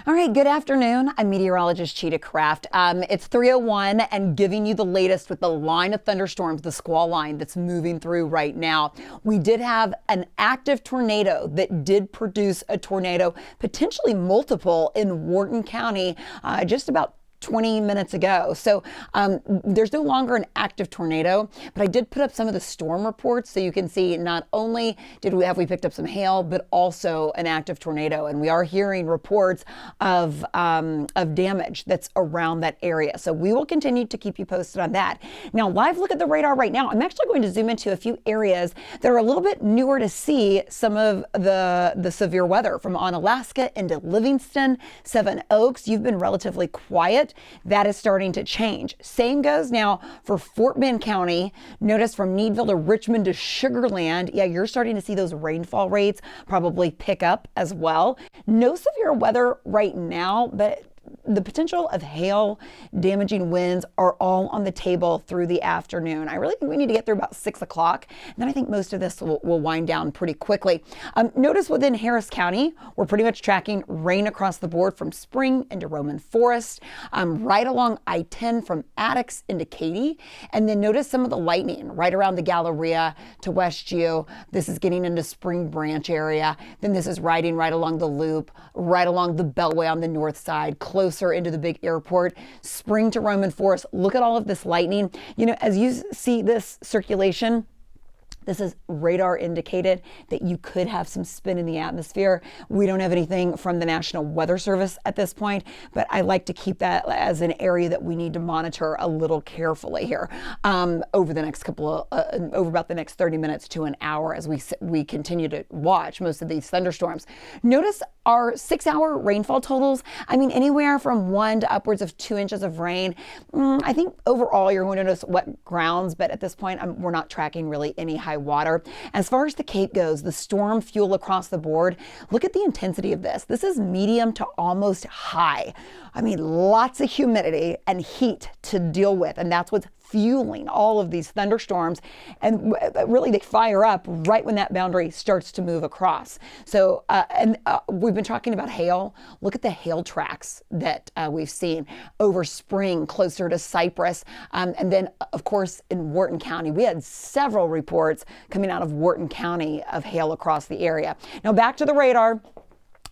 All right, good afternoon. I'm meteorologist Chita Craft. It's 3:01 and giving you the latest with the line of thunderstorms, the squall line that's moving through right now. We did have an active tornado that did produce a tornado, potentially multiple in Wharton County, just about 20 minutes ago. So there's no longer an active tornado, but I did put up some of the storm reports so you can see not only have we picked up some hail, but also an active tornado. And we are hearing reports of damage that's around that area. So we will continue to keep you posted on that. Now, live look at the radar right now. I'm actually going to zoom into a few areas that are a little bit newer to see some of the severe weather from Onalaska into Livingston, Seven Oaks. You've been relatively quiet. That is starting to change. Same goes now for Fort Bend County. Notice from Needville to Richmond to Sugar Land. Yeah, you're starting to see those rainfall rates probably pick up as well. No severe weather right now, but the potential of hail, damaging winds are all on the table through the afternoon. I really think we need to get through about 6 o'clock. And then I think most of this will wind down pretty quickly. Notice within Harris County, we're pretty much tracking rain across the board from Spring into Roman Forest, right along I-10 from Attucks into Katy. And then notice some of the lightning right around the Galleria to Westview. This is getting into Spring Branch area. Then this is riding right along the loop, right along the Beltway on the north side, closer into the big airport, Spring to Roman Forest. Look at all of this lightning. You know, as you see this circulation, this is radar indicated that you could have some spin in the atmosphere. We don't have anything from the National Weather Service at this point, but I like to keep that as an area that we need to monitor a little carefully here over the next over about the next 30 minutes to an hour as we continue to watch most of these thunderstorms. Notice our 6-hour rainfall totals. I mean, anywhere from 1 to upwards of 2 inches of rain. I think overall you're going to notice wet grounds, but at this point we're not tracking really any high water. As far as the Cape goes, the storm fuel across the board, look at the intensity of this. This is medium to almost high. I mean, lots of humidity and heat to deal with, and that's what's fueling all of these thunderstorms. And really they fire up right when that boundary starts to move across. So, we've been talking about hail. Look at the hail tracks that we've seen over Spring, closer to Cypress. And then, of course, in Wharton County, we had several reports coming out of Wharton County of hail across the area. Now back to the radar.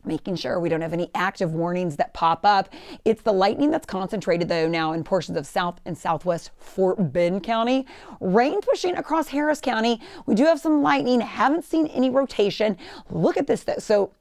Making sure we don't have any active warnings that pop up. It's the lightning that's concentrated, though, now in portions of South and Southwest Fort Bend County. Rain pushing across Harris County. We do have some lightning. Haven't seen any rotation. Look at this, though. So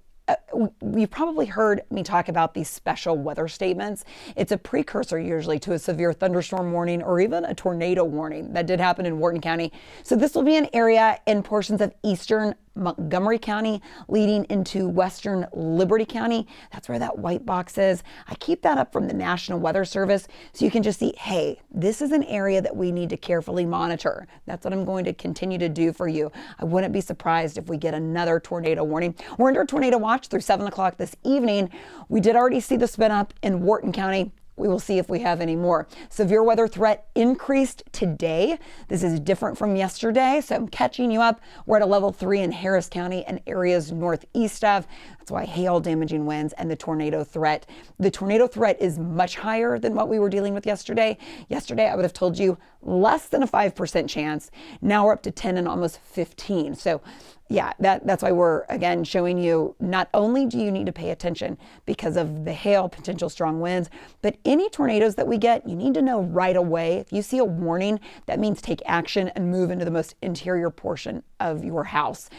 you've probably heard me talk about these special weather statements. It's a precursor usually to a severe thunderstorm warning or even a tornado warning. That did happen in Wharton County. So this will be an area in portions of eastern Montgomery County leading into western Liberty County. That's where that white box is. I keep that up from the National Weather Service so you can just see, hey, this is an area that we need to carefully monitor. That's what I'm going to continue to do for you. I wouldn't be surprised if we get another tornado warning. We're under tornado watch through 7 o'clock this evening. We did already see the spin up in Wharton County. We will see if we have any more. Severe weather threat increased today. This is different from yesterday, so I'm catching you up. We're at a level 3 in Harris County and areas northeast of. That's why hail, damaging winds, and the tornado threat. The tornado threat is much higher than what we were dealing with yesterday. Yesterday, I would have told you less than a 5% chance. Now we're up to 10 and almost 15. So yeah, that's why we're, again, showing you not only do you need to pay attention because of the hail, potential strong winds, but any tornadoes that we get, you need to know right away. If you see a warning, that means take action and move into the most interior portion of your house.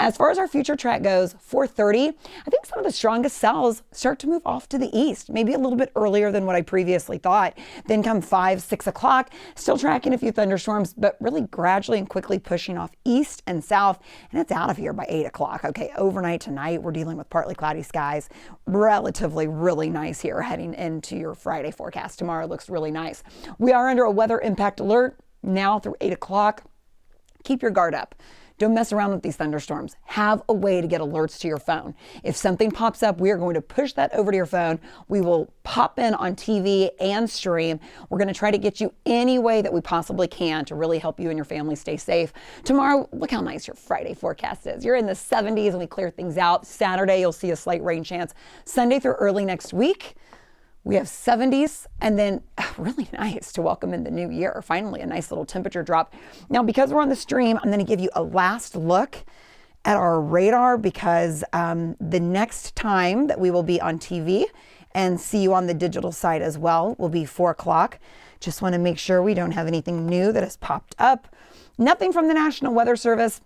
As far as our future track goes, 4:30, I think some of the strongest cells start to move off to the east, maybe a little bit earlier than what I previously thought. Then come 5, 6 o'clock, still tracking a few thunderstorms, but really gradually and quickly pushing off east and south. And it's out of here by 8 o'clock. Okay, overnight tonight, we're dealing with partly cloudy skies. Relatively really nice here heading into your Friday forecast. Tomorrow looks really nice. We are under a weather impact alert now through 8 o'clock. Keep your guard up. Don't mess around with these thunderstorms. Have a way to get alerts to your phone. If something pops up, we are going to push that over to your phone. We will pop in on TV and stream. We're going to try to get you any way that we possibly can to really help you and your family stay safe. Tomorrow, look how nice your Friday forecast is. You're in the 70s and we clear things out. Saturday, you'll see a slight rain chance. Sunday through early next week, we have 70s, and then really nice to welcome in the new year. Finally, a nice little temperature drop. Now, because we're on the stream, I'm going to give you a last look at our radar, because the next time that we will be on TV and see you on the digital side as well will be 4 o'clock. Just want to make sure we don't have anything new that has popped up. Nothing from the National Weather Service.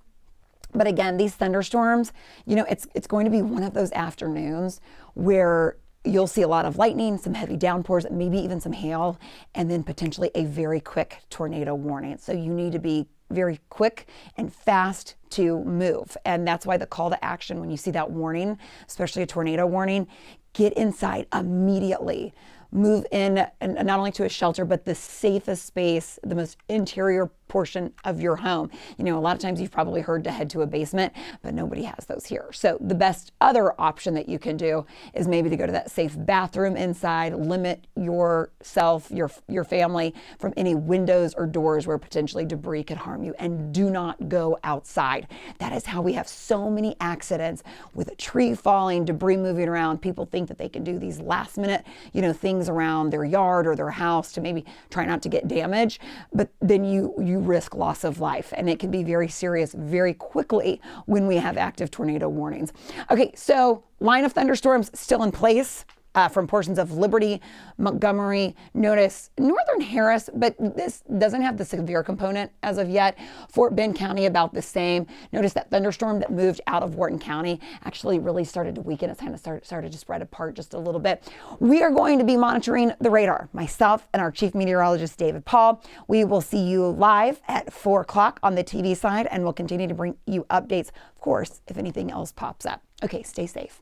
But again, these thunderstorms, you know, it's going to be one of those afternoons where you'll see a lot of lightning, some heavy downpours, maybe even some hail, and then potentially a very quick tornado warning. So you need to be very quick and fast to move. And that's why the call to action, when you see that warning, especially a tornado warning, get inside immediately. Move in, and not only to a shelter, but the safest space, the most interior portion of your home. You know, a lot of times you've probably heard to head to a basement, but nobody has those here. So the best other option that you can do is maybe to go to that safe bathroom inside, limit yourself, your family from any windows or doors where potentially debris could harm you, and do not go outside. That is how we have so many accidents with a tree falling, debris moving around. People think that they can do these last minute, you know, things around their yard or their house to maybe try not to get damage, but then you risk loss of life, and it can be very serious very quickly when we have active tornado warnings. Okay, so line of thunderstorms still in place from portions of Liberty, Montgomery. Notice northern Harris, but this doesn't have the severe component as of yet. Fort Bend County, about the same. Notice that thunderstorm that moved out of Wharton County actually really started to weaken. It's kind of started to spread apart just a little bit. We are going to be monitoring the radar, myself and our chief meteorologist, David Paul. We will see you live at 4 o'clock on the TV side, and we'll continue to bring you updates, of course, if anything else pops up. Okay, stay safe.